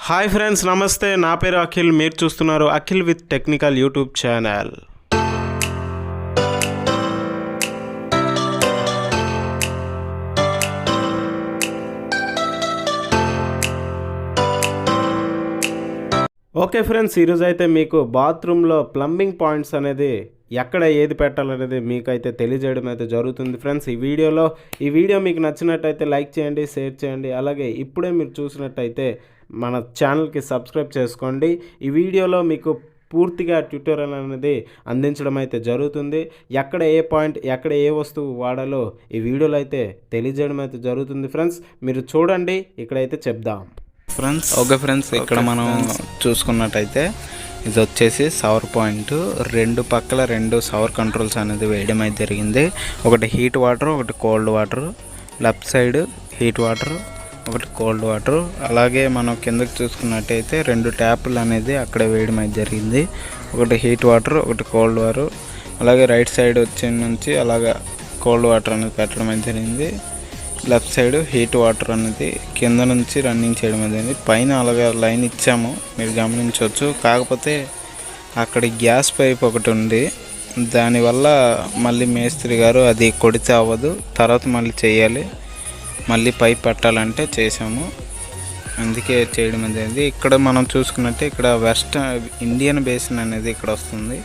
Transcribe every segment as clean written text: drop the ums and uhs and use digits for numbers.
Hi friends, నమస్తే. నా పేరు అఖిల్. మీరు చూస్తున్నారు Akhil with technical YouTube channel. Okay friends, ఈరోజు అయితే మీకు బాత్రూంలో ప్లంబింగ్ పాయింట్స్ అనేది ఎక్కడ ఏది పెట్టాలనేది మీకైతే తెలియజేయడం అయితే జరుగుతుంది ఫ్రెండ్స్. ఈ వీడియో మీకు నచ్చినట్టయితే లైక్ చేయండి, షేర్ చేయండి. అలాగే ఇప్పుడే మీరు చూసినట్టయితే మన ఛానల్కి సబ్స్క్రైబ్ చేసుకోండి. ఈ వీడియోలో మీకు పూర్తిగా ట్యూటోరియల్ అనేది అందించడం అయితే జరుగుతుంది. ఎక్కడ ఏ పాయింట్, ఎక్కడ ఏ వస్తువు వాడాలో ఈ వీడియోలో అయితే తెలియజేయడం అయితే జరుగుతుంది ఫ్రెండ్స్. మీరు చూడండి, ఇక్కడైతే చెప్దాం ఫ్రెండ్స్. ఓకే ఫ్రెండ్స్, ఇక్కడ మనం చూసుకున్నట్టయితే ఇది వచ్చేసి సవర్ పాయింట్. రెండు పక్కల రెండు సవర్ కంట్రోల్స్ అనేది వేయడం అయితే జరిగింది. ఒకటి హీట్ వాటర్, ఒకటి cold water. Left side heat water, ఒకటి కోల్డ్ వాటర్. అలాగే మనం కిందకి చూసుకున్నట్టయితే రెండు ట్యాపులు అనేది అక్కడ వేయడం అయితే జరిగింది. ఒకటి హీట్ వాటర్, ఒకటి కోల్డ్ వాటర్. అలాగే రైట్ సైడ్ వచ్చే నుంచి అలాగా కోల్డ్ వాటర్ అనేది పెట్టడం అయితే జరిగింది. లెఫ్ట్ సైడ్ హీట్ వాటర్ అనేది కింద నుంచి రన్నింగ్ చేయడం అనేది. పైన అలాగే లైన్ ఇచ్చాము, మీరు గమనించవచ్చు. కాకపోతే అక్కడ గ్యాస్ పైప్ ఒకటి ఉంది, దానివల్ల మళ్ళీ మేస్త్రి గారు అది కొడితే అవ్వదు, తర్వాత మళ్ళీ చేయాలి, మళ్ళీ పైప్ పెట్టాలంటే చేసాము, అందుకే చేయడం అనేది. ఇక్కడ మనం చూసుకున్నట్టే ఇక్కడ వెస్ట్ ఇండియన్ బేసిన్ అనేది ఇక్కడ వస్తుంది.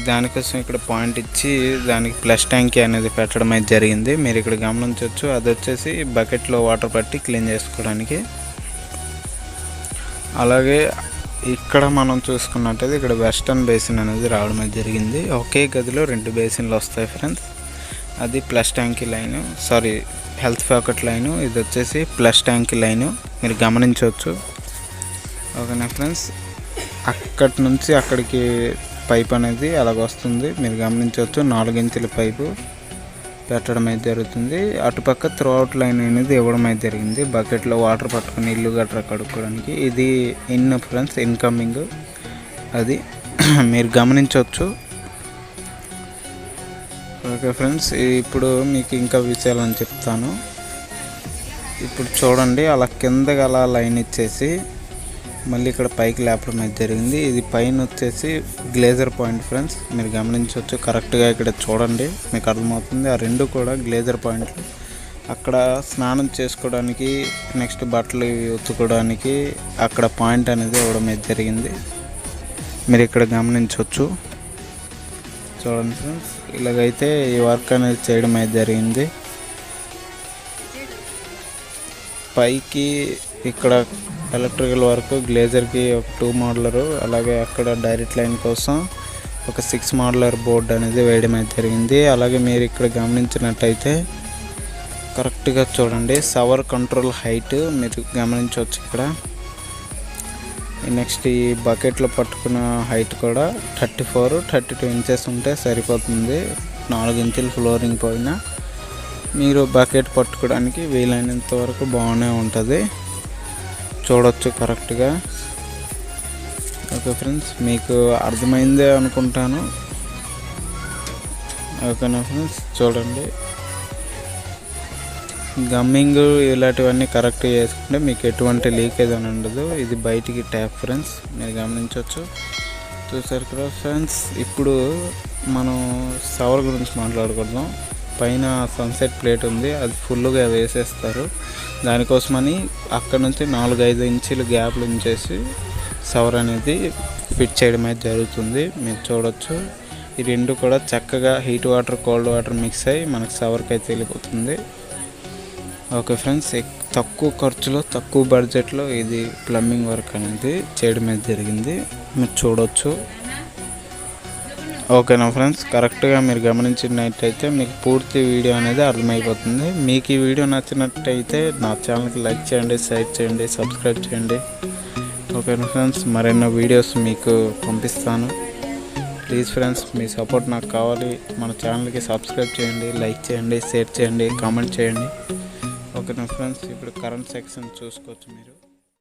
దానికోసం ఇక్కడ పాయింట్ ఇచ్చి దానికి ప్లస్ ట్యాంకీ అనేది పెట్టడం అయితే జరిగింది. మీరు ఇక్కడ గమనించవచ్చు. అది వచ్చేసి బకెట్లో వాటర్ పట్టి క్లీన్ చేసుకోవడానికి. అలాగే ఇక్కడ మనం చూసుకున్నట్టయితే ఇక్కడ వెస్టర్న్ బేసిన్ అనేది రావడం అయితే జరిగింది. ఒకే గదిలో రెండు బేసిన్లు వస్తాయి ఫ్రెండ్స్. అది ప్లస్ ట్యాంకీ లైను, హెల్త్ ప్యాకెట్ లైను. ఇది వచ్చేసి ప్లస్ ట్యాంకీ లైను, మీరు గమనించవచ్చు. ఓకేనా ఫ్రెండ్స్, అక్కడి నుంచి అక్కడికి పైప్ అనేది అలాగ వస్తుంది, మీరు గమనించవచ్చు. 4 ఇంచుల పైపు పెట్టడం అయితే జరుగుతుంది. అటుపక్క త్రూఅవుట్ లైన్ అనేది ఇవ్వడం అయితే జరిగింది, బకెట్లో వాటర్ పట్టుకుని ఇల్లు గట్రా కడుక్కోవడానికి. ఇది ఫ్రెండ్స్ ఇన్కమింగ్, అది మీరు గమనించవచ్చు. ఓకే ఫ్రెండ్స్, ఇప్పుడు మీకు ఇంకా విషయాలని చెప్తాను. ఇప్పుడు చూడండి, అలా కిందకి అలా లైన్ ఇచ్చేసి మళ్ళీ ఇక్కడ పైకి లేపడం అయితే జరిగింది. ఇది పైన వచ్చేసి గ్లేజర్ పాయింట్ ఫ్రెండ్స్, మీరు గమనించవచ్చు. కరెక్ట్గా ఇక్కడ చూడండి, మీకు అర్థమవుతుంది. ఆ రెండు కూడా గ్లేజర్ పాయింట్లు. అక్కడ స్నానం చేసుకోవడానికి, నెక్స్ట్ బట్టలు ఉతుకోవడానికి అక్కడ పాయింట్ అనేది ఇవ్వడం అయితే జరిగింది, మీరు ఇక్కడ గమనించవచ్చు. చూడండి ఫ్రెండ్స్, ఇలాగైతే ఈ వర్క్ అనేది చేయడం అయితే జరిగింది. పైకి ఇక్కడ ఎలక్ట్రికల్ వర్క్, గ్లేజర్కి ఒక 2 మోడలరు, అలాగే అక్కడ డైరెక్ట్ లైన్ కోసం ఒక 6 మోడలర్ బోర్డ్ అనేది వేయడం అయితే జరిగింది. అలాగే మీరు ఇక్కడ గమనించినట్టయితే కరెక్ట్గా చూడండి, సవర్ కంట్రోల్ హైట్ మీరు గమనించవచ్చు. ఇక్కడ నెక్స్ట్ ఈ బకెట్లో పట్టుకున్న హైట్ కూడా 32 ఇంచెస్ ఉంటే సరిపోతుంది. 4 ఇంచుల ఫ్లోరింగ్ పైన మీరు బకెట్ పట్టుకోవడానికి వీలైనంత వరకు బాగానే ఉంటుంది, చూడొచ్చు కరెక్ట్గా. ఓకే ఫ్రెండ్స్, మీకు అర్థమైందే అనుకుంటాను. ఓకేనా ఫ్రెండ్స్, చూడండి గమ్మింగ్ ఇలాంటివన్నీ కరెక్ట్ చేసుకుంటే మీకు ఎటువంటి లీకేజ్ అని ఉండదు. ఇది బయటికి ట్యాప్ ఫ్రెండ్స్, మీరు గమనించవచ్చు. చూసారు కదా ఫ్రెండ్స్, ఇప్పుడు మనం సవర్ గురించి మాట్లాడుకుందాం. పైన సన్సెట్ ప్లేట్ ఉంది, అది ఫుల్గా వేసేస్తారు. దానికోసమని అక్కడ నుంచి 4-5 ఇంచులు గ్యాప్లు ఉంచేసి సవర్ అనేది ఫిట్ చేయడం అయితే జరుగుతుంది, మీరు చూడొచ్చు. ఈ రెండు కూడా చక్కగా heat water, cold water mix అయ్యి మనకు సవర్కి అయితే వెళ్ళిపోతుంది. ఓకే ఫ్రెండ్స్, తక్కువ ఖర్చులో, తక్కువ బడ్జెట్లో ఇది ప్లంబింగ్ వర్క్ అనేది చేయడం అయితే జరిగింది, మీరు చూడొచ్చు. ఓకేనా ఫ్రెండ్స్, కరెక్ట్గా మీరు గమనించినట్టయితే మీకు పూర్తి వీడియో అనేది అర్థమైపోతుంది. మీకు ఈ వీడియో నచ్చినట్టయితే నా ఛానల్కి లైక్ చేయండి, షేర్ చేయండి, సబ్స్క్రైబ్ చేయండి. ఓకేనా ఫ్రెండ్స్, మరెన్నో వీడియోస్ మీకు పంపిస్తాను. ప్లీజ్ ఫ్రెండ్స్, మీ సపోర్ట్ నాకు కావాలి. మన ఛానల్కి సబ్స్క్రైబ్ చేయండి, లైక్ చేయండి, షేర్ చేయండి, కామెంట్ చేయండి. ఓకేనా ఫ్రెండ్స్, ఇప్పుడు కరెంట్ సెక్షన్ చూసుకోవచ్చు మీరు.